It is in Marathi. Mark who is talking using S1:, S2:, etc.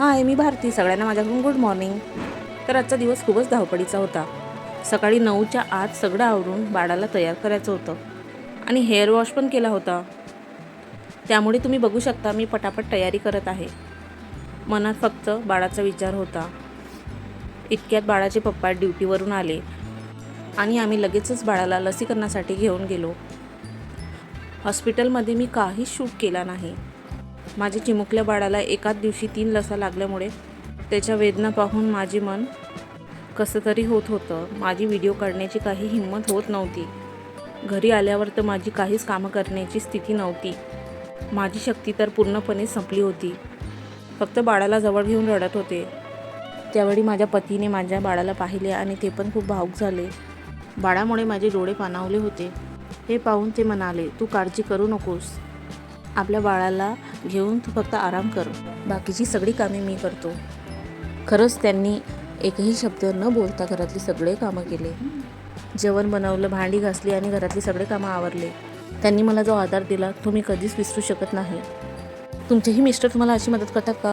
S1: हाय, मी भारती. सगळ्यांना माझ्याकडून गुड मॉर्निंग. तर आजचा दिवस खूपच धावपळीचा होता. सकाळी 9च्या आत सगळं आवरून बाळाला तयार करायचं होतं आणि हेअर वॉश पण केला होता. त्यामुळे तुम्ही बघू शकता मी पटापट तयारी करत आहे. मनात फक्त बाळाचा विचार होता. इतक्यात बाळाचे पप्पा ड्युटीवरून आले आणि आम्ही लगेचच बाळाला लसीकरणासाठी घेऊन गेलो. हॉस्पिटलमध्ये मी काहीच शूट केला नाही. माझ्या चिमुकल्या बाळाला एकाच दिवशी 3 लसा लागल्यामुळे त्याच्या वेदना पाहून माझे मन कसं तरी होत होतं. माझी व्हिडिओ काढण्याची काही हिंमत होत नव्हती. घरी आल्यावर तर माझी काहीच कामं करण्याची स्थिती नव्हती. माझी शक्ती तर पूर्णपणे संपली होती. फक्त बाळाला जवळ घेऊन रडत होते. त्यावेळी माझ्या पतीने माझ्या बाळाला पाहिले आणि ते पण खूप भावूक झाले. बाळामुळे माझे डोळे पाणावले होते. हे पाहून ते म्हणाले, "तू काळजी करू नकोस. आपल्या बाळाला घेऊन तू फक्त आराम कर. बाकीची सगळी कामे मी करतो." खरंच त्यांनी एकही शब्द न बोलता घरातली सगळे कामं केले. जेवण बनवलं, भांडी घासली आणि घरातली सगळे कामं आवरले. त्यांनी मला जो आधार दिला तो मी कधीच विसरू शकत नाही. तुमचेही मिस्टर तुम्हाला अशी मदत करतात का?